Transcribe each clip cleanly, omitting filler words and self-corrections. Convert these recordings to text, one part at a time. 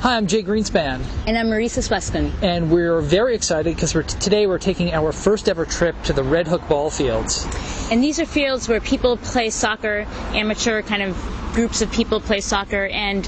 Hi, I'm Jay Greenspan. And I'm Marisa Swescon. And we're very excited because today we're taking our first ever trip to the Redhook Ballfields. And these are fields where people play soccer, amateur kind of groups of people play soccer, and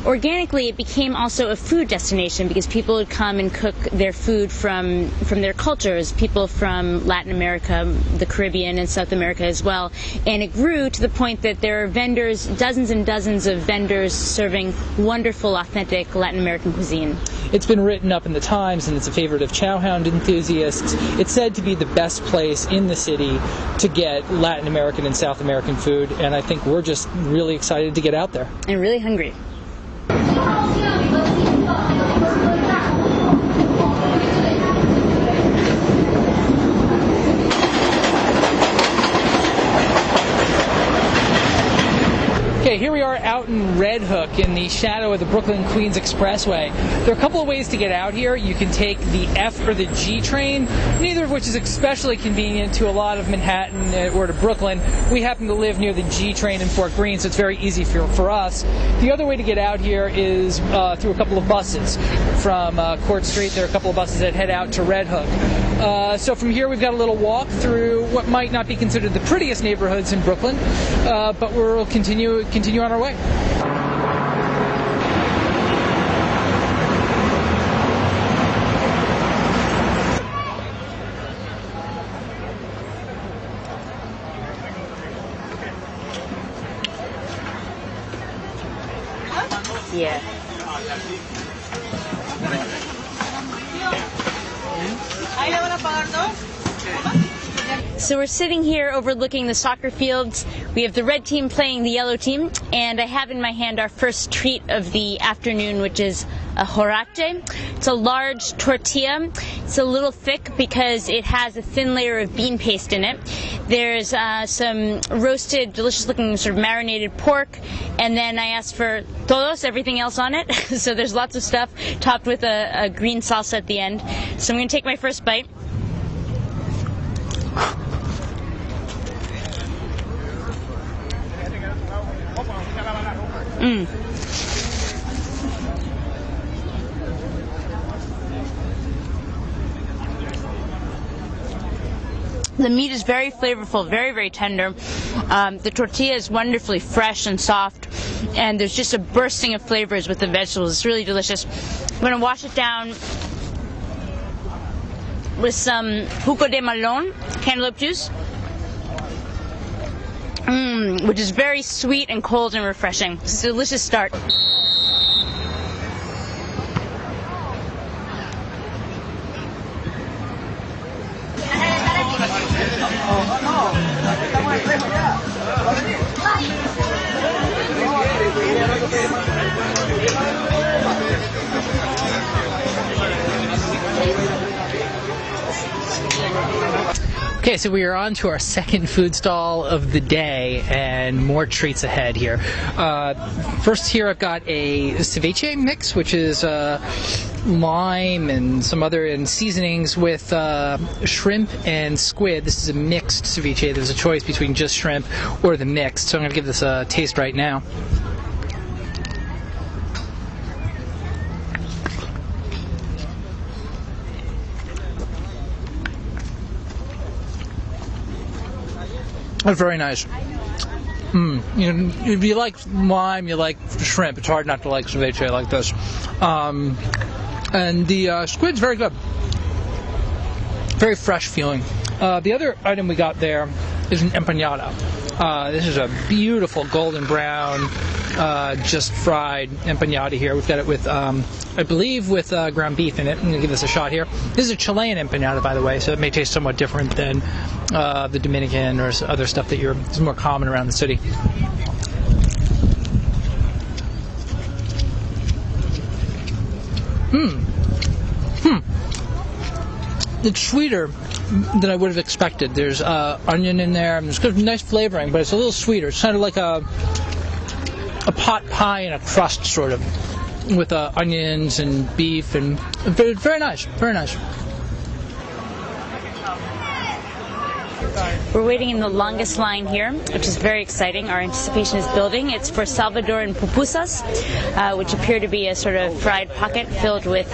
organically it became also a food destination because people would come and cook their food from their cultures, people from Latin America, the Caribbean, and South America as well. And it grew to the point that there are vendors, dozens and dozens of vendors serving wonderful, authentic Latin American cuisine. It's been written up in the Times and it's a favorite of chowhound enthusiasts. It's said to be the best place in the city to get Latin American and South American food, and I think we're just really excited to get out there. And really hungry. Okay, here we are out in Redhook in the shadow of the Brooklyn-Queens Expressway. There are a couple of ways to get out here. You can take the F or the G train, neither of which is especially convenient to a lot of Manhattan or to Brooklyn. We happen to live near the G train in Fort Greene, so it's very easy for us. The other way to get out here is through a couple of buses. From Court Street, there are a couple of buses that head out to Redhook. So from here we've got a little walk through what might not be considered the prettiest neighborhoods in Brooklyn, but we'll continue on our way. Yeah. So we're sitting here overlooking the soccer fields. We have the red team playing the yellow team, and I have in my hand our first treat of the afternoon, which is a jorate. It's a large tortilla. It's a little thick because it has a thin layer of bean paste in it. There's some roasted, delicious-looking sort of marinated pork, and then I asked for todos, everything else on it. So there's lots of stuff topped with a green salsa at the end. So I'm going to take my first bite. The meat is very flavorful, very, very tender. The tortilla is wonderfully fresh and soft, and there's just a bursting of flavors with the vegetables. It's really delicious. I'm going to wash it down with some jugo de melon, cantaloupe juice, which is very sweet and cold and refreshing. It's a delicious start. Okay, so we are on to our second food stall of the day, and more treats ahead here. First here I've got a ceviche mix, which is lime and some other seasonings with shrimp and squid. This is a mixed ceviche. There's a choice between just shrimp or the mixed, so I'm going to give this a taste right now. That's very nice. If you like lime, you like shrimp. It's hard not to like ceviche like this. And the squid's very good. Very fresh feeling. The other item we got there is an empanada. This is a beautiful golden brown, just fried empanada here. We've got it with, I believe, with ground beef in it. I'm going to give this a shot here. This is a Chilean empanada, by the way, so it may taste somewhat different than the Dominican or other stuff that is more common around the city. It's sweeter than I would have expected. There's onion in there, and there's good, nice flavoring, but it's a little sweeter. It's kind of like a pot pie in a crust, sort of, with onions and beef, and very, very nice, very nice. We're waiting in the longest line here, which is very exciting. Our anticipation is building. It's for Salvadoran pupusas, which appear to be a sort of fried pocket filled with,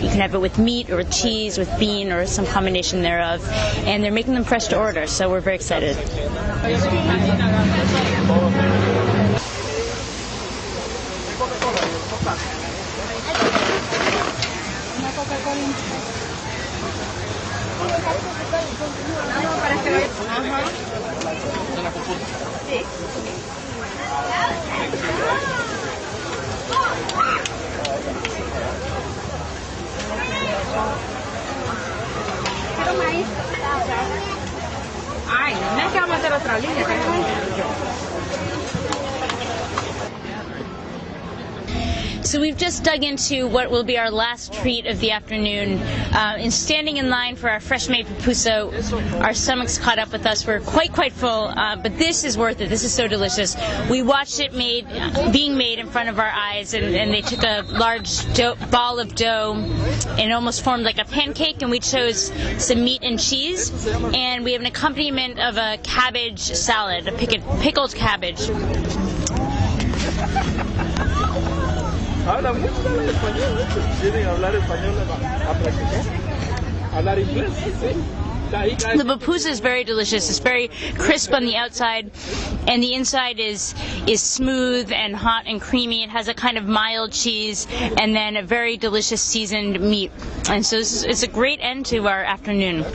you can have it with meat or with cheese, with bean, or some combination thereof. And they're making them fresh to order, so we're very excited. Ay, no es que vamos a hacer otra línea. So we've just dug into what will be our last treat of the afternoon. In standing in line for our fresh-made pupusa, our stomachs caught up with us. We're quite full, but this is worth it. This is so delicious. We watched it being made in front of our eyes, and they took a large ball of dough, and it almost formed like a pancake, and we chose some meat and cheese, and we have an accompaniment of a cabbage salad, a pickled cabbage. Habla mucho de español, quieren hablar español a practicar, hablar inglés, sí. The pupusa is very delicious. It's very crisp on the outside, and the inside is smooth and hot and creamy. It has a kind of mild cheese, and then a very delicious seasoned meat. And so it's a great end to our afternoon.